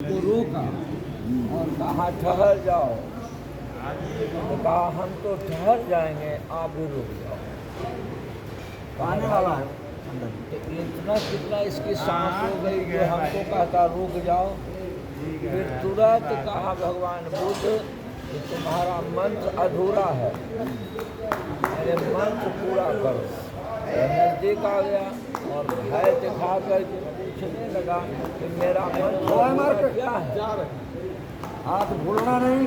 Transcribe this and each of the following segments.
उनको रोका और कहा ठहर जाओ। तो कहा हम तो ठहर जाएंगे, आप भी रुक जाओ। आने वाला है तो इतना कितना इसकी सांस हो गई जो हमको कहता रुक जाओ। फिर तुरंत कहा भगवान बुद्ध कि तुम्हारा मंत्र अधूरा है, मेरे मंत्र पूरा करो। नज़दीक आ गया और भय दिखा कर पूछने लगा कि मेरा मंत्र क्या है। हाथ भूलना नहीं।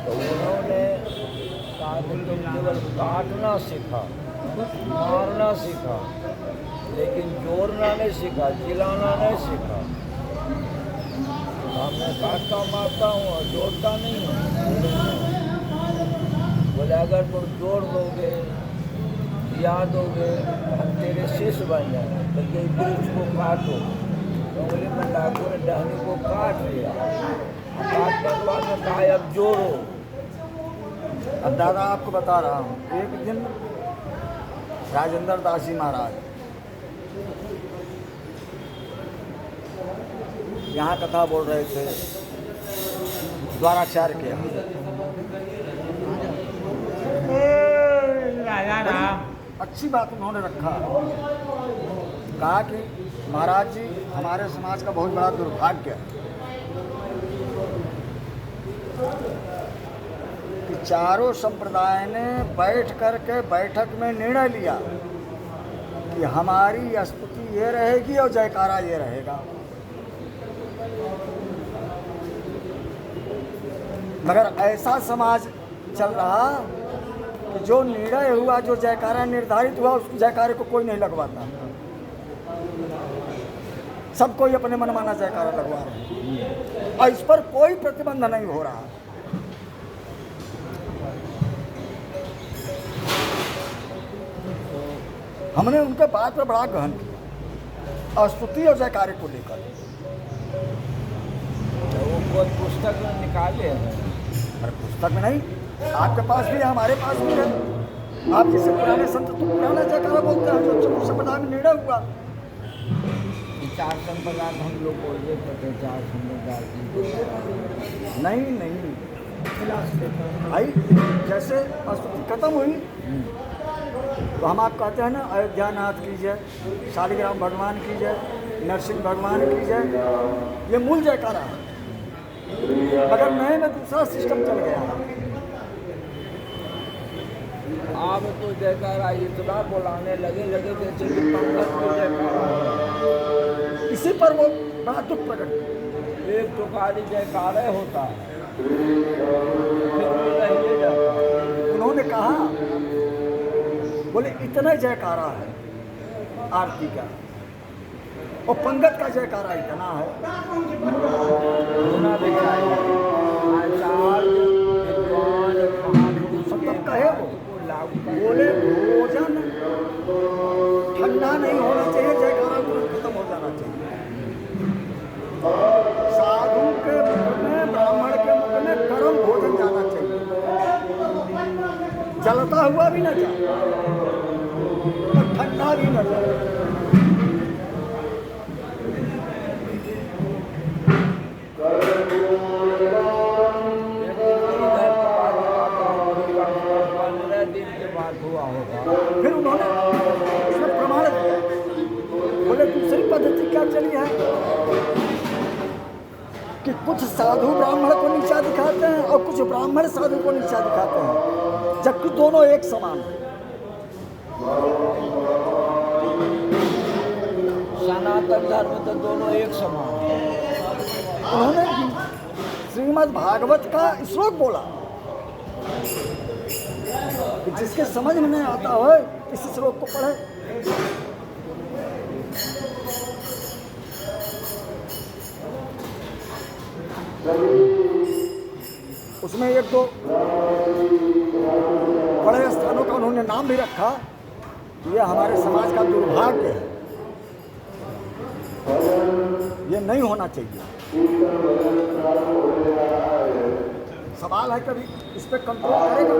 तो उन्होंने कहा कि तुम केवल काटना सीखा, मारना सीखा, लेकिन जोड़ना नहीं सीखा, जिलाना नहीं सीखा। हमने काटता मारता हूँ और जोड़ता नहीं हूँ। बोले अगर तुम जोड़ दोगे, याद दोगे, हम तेरे शिष्य बन जाएंगे। तो ये वृक्ष को काटो। तो बोले मैं डाकू ने टहनी को काट लिया। काटने के बाद में कहा अब जोड़ो। अब दादा आपको बता रहा हूँ, एक दिन राजेंद्र दास जी महाराज यहाँ कथा बोल रहे थे द्वाराचार्य के यहाँ। अच्छी बात उन्होंने रखा, कहा कि महाराज जी हमारे समाज का बहुत बड़ा दुर्भाग्य है कि चारों संप्रदाय ने बैठ करके बैठक में निर्णय लिया कि हमारी स्तुति ये रहेगी और जयकारा ये रहेगा, मगर ऐसा समाज चल रहा कि जो निर्णय हुआ, जो जयकारा निर्धारित हुआ, उस जयकारे को कोई नहीं लगवाता। सब कोई अपने मनमाना जयकारा लगवा रहे हैं और इस पर कोई प्रतिबंध नहीं हो रहा। हमने उनके बात पर बड़ा गहन किया और स्तुति और जयकारे को लेकर। तो वो कोई पुस्तक में निकाले हैं? अरे पुस्तक में नहीं, आपके पास भी है, हमारे पास भी है। आप जैसे पुराने संत तो पुराना जयकारा बोलते हैं, जो चतुर्थ संप्रदाय में निर्णय हुआ। चार संप्रदाय हम लोग को ये पता, चार संप्रदाय नहीं भाई, जैसे स्तुति खत्म हुई तो हम आप कहते हैं ना अयोध्या नाथ की जय, शालिग्राम भगवान की जय, नरसिंह भगवान की जय, ये मूल जयकारा है। मगर नए में दूसरा सिस्टम चल गया। आप तो जयकारा इतना बुलाने लगे जैसे कि पंकज को जयकारा। इसी पर वो बड़ा दुख प्रकट किया। एक तो खाली जयकारा होता है, फिर भी रहिए जाता। उन्होंने कहा, बोले इतना जयकारा है आरती का और पंगत का जयकारा इतना है। मतलब कहे वो बोले भोजन ठंडा नहीं होना चाहिए, जयकारा तुरंत खत्म हो जाना चाहिए। साधु के मुख में, ब्राह्मण के मुख में गर्म भोजन जाना चाहिए, जलता हुआ भी न जाए और ठंडा भी न जाए। फिर उन्होंने इसमें प्रमाण दिया। बोले दूसरी पद्धति क्या चली है कि कुछ साधु ब्राह्मण को नीचा दिखाते हैं और कुछ ब्राह्मण साधु को नीचा दिखाते हैं, जबकि दोनों एक समान हैं। सनातन धर्म तो दोनों एक समान है। उन्होंने श्रीमद् भागवत का श्लोक बोला कि जिसके समझ में नहीं आता हो इस श्लोक को पढ़े। उसमें एक दो बड़े स्थानों का उन्होंने नाम भी रखा। ये हमारे समाज का दुर्भाग्य है, ये नहीं होना चाहिए। सवाल है कभी इस पे कंट्रोल करेगा।